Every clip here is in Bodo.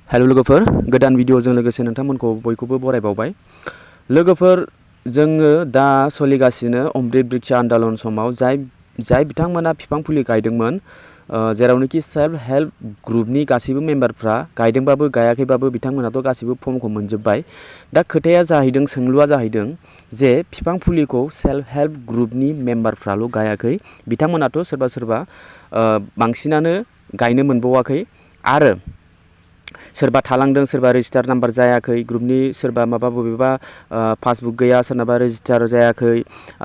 हेलो लोगोफोर गोदान भिडिअजों लोगोसे नोंथांमोनखौ बयखौबो बरायबावबाय लोगोफोर जोङो दा सोलिगासिनो अमृत ब्रिक्षा आन्दोलन समाव जाय बिथांमोना बिफां फुलि गायदोंमोन जेरावनोखि सेल्फ हेल्प ग्रुपनि गासैबो मेम्बारफ्रा गायदोंबाबो गायाखैबाबो बिथांमोनाथ' गासैबो फर्मखौ मोनजोब्बाय दा खोथाया जाहैदों सोंलुआ जाहैदों जे बिफां फुलिखौ सेल्फ हेल्प ग्रुपनि मेम्बारफ्राल' गायाखै बिथांमोनाथ' सोरबा सोरबा बांसिनानो गायनो मोनबावाखै आरो सोरबा थालांदों सोरबा रेजिस्टार नाम्बार जायाखै ग्रुपनि सोरबा माबा बबेबा पासबुक गैया सोरनाबा रेजिस्टार जायाखै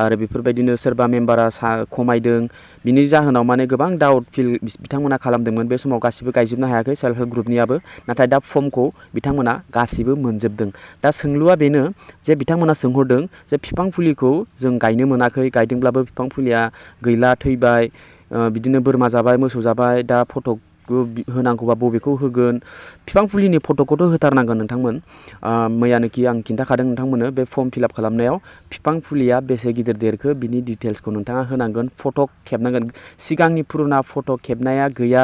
आरो बेफोरबायदिनो सोरबा मेम्बारा खमायदों बिनि जाहोनाव माने गोबां डाउट फिल बिथांमोना खालामदोंमोन बे समाव गासिबो गायजोबनो हायाखै सेल्फ हेल्प ग्रुपनियाबो नाथाय दा फर्मखौ बिथांमोना गासिबो मोनजोबदों दा सोंलुआ बेनो जे बिथांमोना सोंहरदों जे बिफां फुलिखौ जों गायनो मोनाखै गायदोंब्लाबो बिफां फुलिया गैला थैबाय बिदिनो बोरमा जाबाय मोसौ जाबाय दा फट' होनांगौबा बबेखौ होगोन बिफां फुलिनि फट'खौथ' होथारनांगोन नोंथांमोन मैयानोखि आं खिन्थाखादों नोंथांमोननो बे फर्म फिलआप खालामनायाव बिफां फुलिया बेसे गिदिर देरखो बिनि डिटेल्सखौ नोंथाङा होनांगोन फट' खेबनांगोन सिगांनि पुरुना फट' खेबनाया गैया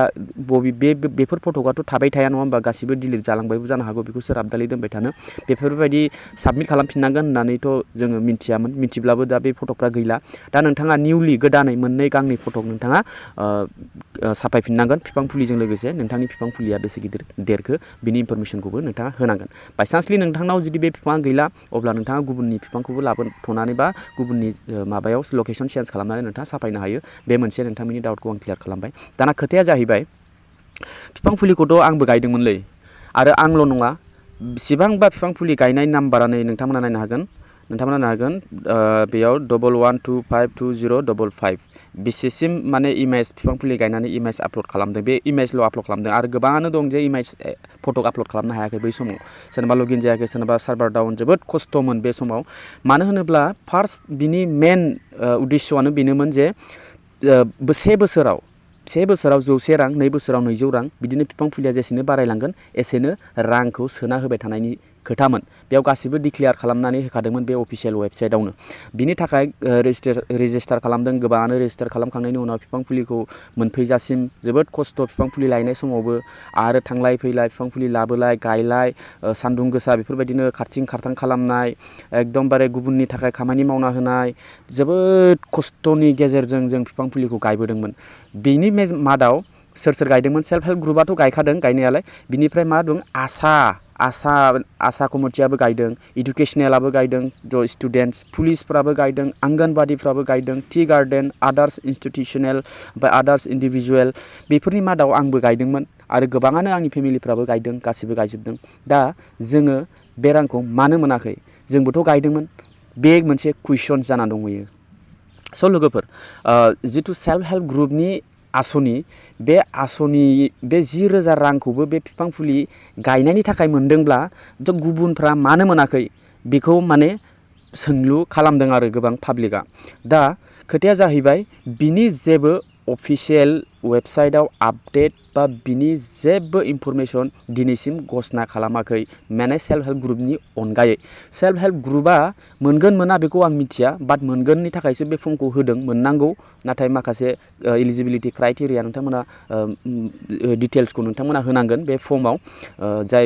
बेफोर फट'आथ' थाबाय थाया नङा होमबा गासिबो डिलिट जालांबायबो जानो हागौ बेखौ सोर आपडालि दोनबाय थानो बेफोरबायदि साबमिट खालामफिननांगोन होननानैथ' जोङो मिथियामोन मिथिब्लाबो दा बे फट'फ्रा गैला दा नोंथाङा निउलि गोदानै मोननै गांनै फट' नोंथाङा साफायफिननांगोन बिफां फुलिजों लोगोसे नोंथांनि बिफां फुलिया बेसे गिदिर देरखो बिनि इनफरमेसनखौबो नोंथाङा होनांगोन बायसान्सलि नोंथांनाव जुदि बे बिफाङा गैला अब्ला नोंथाङा गुबुननि बिफांखौबो लाबोथ'नानै बा गुबुननि माबायाव लकेसन चेन्ज खालामनानै नोंथाङा साफायनो हायो बे मोनसे नोंथांनि डाउटखौ आं क्लियार खालामबाय दाना खोथाया जाहैबाय बिफां फुलिखौथ' आंबो गायदोंमोनलै आरो आंल' नङा बेसेबांबा बिफां फुलि गायनाय नाम्बारा नै नोंथांमोना नायनो हागोन बेयाव 11252055 बेसेसिम माने इमेज बिफां फुलि गायनानै इमेज आपल'ड खालामदों बे इमेजल' आपल'ड खालामदों आरो गोबाङानो दं जे इमेज फट' आपल'ड खालामनो हायाखै बै समाव सोरनाबा लगिन जायाखै सोरनाबा सार्भार डाउन जोबोद खस्थ'मोन बे समाव मानो होनोब्ला फार्स्ट बिनि मेन उद्देश्यआनो बेनोमोन जे से बोसोराव 100 रां 2 बोसोराव 200 रां बिदिनो बिफां फुलिया जेसेनो बारायलांगोन एसेनो रांखौ सोना होबाय थानायनि खोथामोन बेयाव गासिबो डिक्लेयार खालामनानै होखादोंमोन बे अफिसियेल वेबसाइटआवनो बिनि थाखाय रेजिस्टार खालामदों गोबाङानो रेजिस्टार खालामखांनायनि उनाव बिफां फुलिखौ मोनफैजासिम जोबोद खस्थ' बिफां फुलि लायनाय समावबो आरो थांलाय फैलाय बिफां फुलि लाबोलाय गायलाय सान्दुं गोसा बेफोरबायदिनो खारथिं खारथां खालामनाय एकदमबारे गुबुननि थाखाय खामानि मावना होनाय जोबोद खस्थ'नि गेजेरजों जों बिफां फुलिखौ गायबोदोंमोन बेनि मादाव सोर गायदोंमोन सेल्फ हेल्प ग्रुपआथ' गायखादों गायनायालाय बिनिफ्राय मा दं आसा कमिटियाबो गायदों इडुकेसनेलाबो गायदों स्टुडेन्टस पुलिसफ्राबो गायदों आंगनबादिफ्राबो गायदों टि गार्डेन आदार्स इन्सटिटिउसनेल ओमफ्राय आदार्स इन्डिभिजुवेल बेफोरनि मादाव आंबो गायदोंमोन आरो गोबाङानो आंनि फेमिलिफ्राबो गायदों गासिबो गायजोबदों दा जोङो बे रांखौ मानो मोनाखै जोंबोथ' गायदोंमोन बे मोनसे कुइसन जाना दंहैयो स' लोगोफोर जिथु सेल्फ हेल्प ग्रुपनि आसनि बे 10,000 रांखौबो बे बिफां फुलि गायनायनि थाखाय मोनदोंब्ला गुबुनफ्रा मानो मोनाखै बेखौ माने सोंलु खालामदों आरो गोबां पाब्लिकआ दा खोथाया जाहैबाय बिनि जेबो अफिसियेल वेबसाइटआव आपडेट बा बिनि जेबो इनफरमेसन दिनैसिम घोषणा खालामाखै माने सेल्फ हेल्प ग्रुपनि अनगायै सेल्फ हेल्प ग्रुपआ मोनगोन मोना बेखौ आं मिथिया बाट मोनगोननि थाखायसो बे फर्मखौ होदों मोननांगौ नाथाय माखासे एलिजिबिलिटि क्राइटेरिया नोंथांमोना डिटेल्सखौ नोंथांमोना होनांगोन बे फर्माव जाय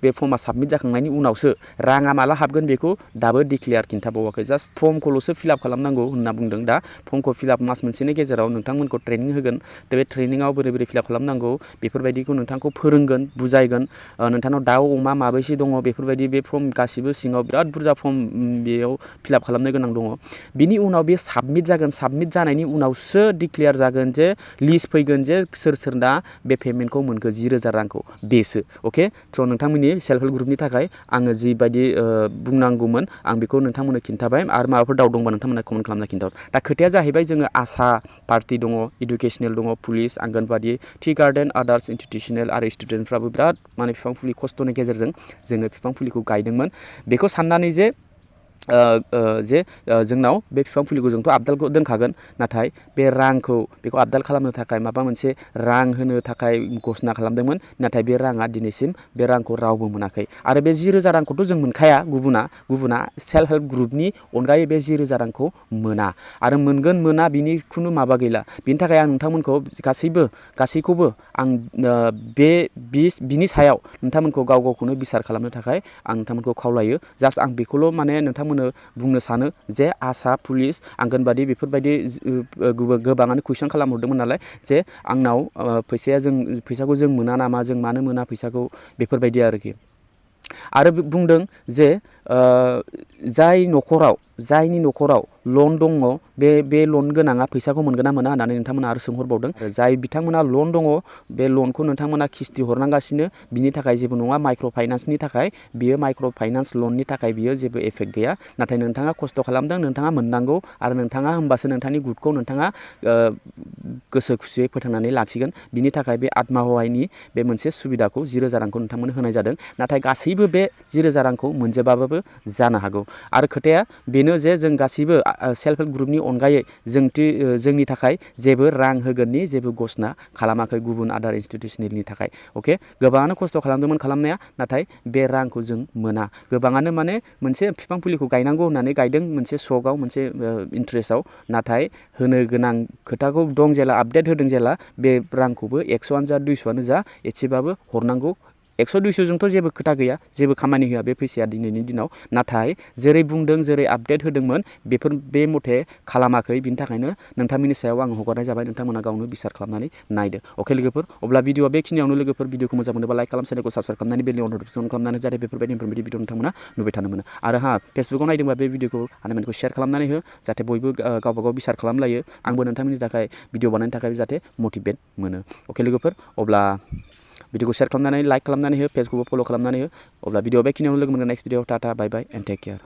बे फर्मा साबमिट जाखांनायनि उनावसो राङा माला हाबगोन बेखौ दाबो डिक्लेयार खिन्थाबावाखै जास्ट फर्मखौल'सो फिलआप खालामनांगौ होनना बुंदों दा फर्मखौ फिलआप मास मोनसेनि गेजेराव नोंथांमोनखौ ट्रेनिं होगोन बे ट्रेनिङाव बोरै फिलआप खालामनांगौ बेफोरबायदिखौ नोंथांखौ फोरोंगोन बुजायगोन नोंथांनाव दाउ अमा माबैसे दङ बेफोरबायदि बे फर्म गासिबो सिङाव बिराद बुरजा फर्म बेयाव फिलआप खालामनो गोनां दङ बिनि उनाव बे साबमिट जागोन साबमिट जानायनि उनावसो डिक्लेयार जागोन जे लिस्ट फैगोन जे सोरना बे पेमेन्टखौ मोनखो 10,000 रांखौ बेसो अके स' नोंथांमोननि सेल्फ हेल्प ग्रुपनि थाखाय आङो जिबायदि बुंनांगौमोन आं बेखौ नोंथांमोननो खिन्थाबाय आरो माबाफोर डाउट दंबा नोंथांमोना कमेन्ट खालामना खिन्थाहर दा खोथाया जाहैबाय जोङो आसा पार्टि दङ इडुकेसनेल दङ पुलिस आंगनबादि टि गार्डेन आदार्स इन्सटिटिउसनेल आरो स्टुडेन्टफ्राबो बिराद माने बिफां फुलि खस्थ'नि गेजेरजों जोङो बिफां फुलिखौ गायदोंमोन बेखौ साननानै जे जे जोंनाव बे बिफां फुलिखौ जोंथ' आपडालखौ दोनखागोन नाथाय बे रांखौ बेखौ आपडाल खालामनो थाखाय माबा मोनसे रां होनो थाखाय घोषणा खालामदोंमोन नाथाय बे राङा दिनैसिम बे रांखौ रावबो मोनाखै आरो बे 10,000 रांखौथ' जों मोनखाया गुबुना सेल्फ हेल्प ग्रुपनि अनगायै बे 10,000 रांखौ मोना आरो मोनगोन मोना बिनि खुनु माबा गैला बिनि थाखाय आं नोंथांमोनखौ गासैखौबो आं बिनि सायाव नोंथांमोनखौ गावखौनो बिसार खालामनो थाखाय आं नोंथांमोनखौ खावलायो जास्ट आं बेखौल' माने नोंथांमोननो बुंनो सानो जे आसा पुलिस आंगनबादि बेफोरबायदि गोबाङानो कुइसन खालामहरदोंमोन नालाय जे आंनाव फैसाखौ जों मोना नामा जों मानो मोना फैसाखौ बेफोरबायदि आरोखि आरो बुंदों जे जायनि न'खराव लन दङ बे लन गोनाङा फैसाखौ मोनगोन ना मोना होननानै नोंथांमोना आरो सोंहरबावदों जाय बिथांमोना लन दङ बे लनखौ नोंथांमोना किस्ति हरनांगासिनो बिनि थाखाय जेबो नङा माइक्र' फाइनान्सनि थाखाय बियो माइक्र' फाइनान्स लननि थाखाय बियो जेबो एफेक्ट गैया नाथाय नोंथाङा खस्थ' खालामदों नोंथाङा मोननांगौ आरो नोंथाङा होमबासो नोंथांनि गुदखौ नोंथाङा गोसो खुसियै फोथांनानै लाखिगोन बिनि थाखाय बे आत्माहहायनि बे मोनसे सुबिदाखौ 10,000 रांखौ नोंथांमोननो होनाय जादों नाथाय गासैबो बे 10,000 रांखौ मोनजोबाबाबो जानो हागौ आरो खोथाया बेनो जे जों गासैबो सेल्फ हेल्प ग्रुपनि अनगायै जोंनि थाखाय जेबो रां होगोननि जेबो घोषणा खालामाखै गुबुन आदार इनस्टिटिउसननि थाखाय अके गोबाङानो खस्थ' खालामदोंमोन खालामनाया नाथाय बे रांखौ जों मोना गोबाङानो माने मोनसे बिफां फुलिखौ गायनांगौ होननानै गायदों मोनसे सकआव मोनसे इन्ट्रेस्टआव नाथाय होनो गोनां खोथाखौ दं जेला आपडेट होदों जेला बे रांखौबो 100आनो जा 200आनो जा एसेबाबो हरनांगौ 100-200 जोंथ' जेबो खोथा गैया जेबो खामानि होआ बे फैसाया दिनैनि दिनाव नाथाय जेरै बुंदों जेरै आपडेट होदोंमोन बे मथे खालामाखै बिनि थाखायनो नोंथांमोननि सायाव आं हगारनाय जाबाय नोंथांमोना गावनो बिसार खालामनानै नायदो अके लोगोफोर अब्ला भिडिअआ बेखिनियावनो लोगोफोर भिडिअखौ मोजां मोनोबा लाइक खालाम चेनेलखौ साबस्क्राइब खालामनानै बेल नटिफिकेसन खालामनानै जाहाथे बेफोरबायदि इनफरमेटिभ भिडिअ नोंथांमोना नुबाय थानो मोनो आरो फेसबुकाव नायदोंबा बे भिडिअखौ हानायमानिखौ शेयार खालामनानै हो जाहाथे बयबो गावबागाव बिसार खालामलायो आंबो नोंथांमोननि थाखाय भिडिअ बानायनो थाखाय जाहाथे मटिभेट मोनो अके लोगोफोर अब्ला भिडिअखौ शेयार खालामनानै लाइक खालामनानै हो पेजखौबो फल' खालामनानै हो अब्ला भिडिअ बेखिनियावनो लोगो मोनगोन next video tata bye bye and take care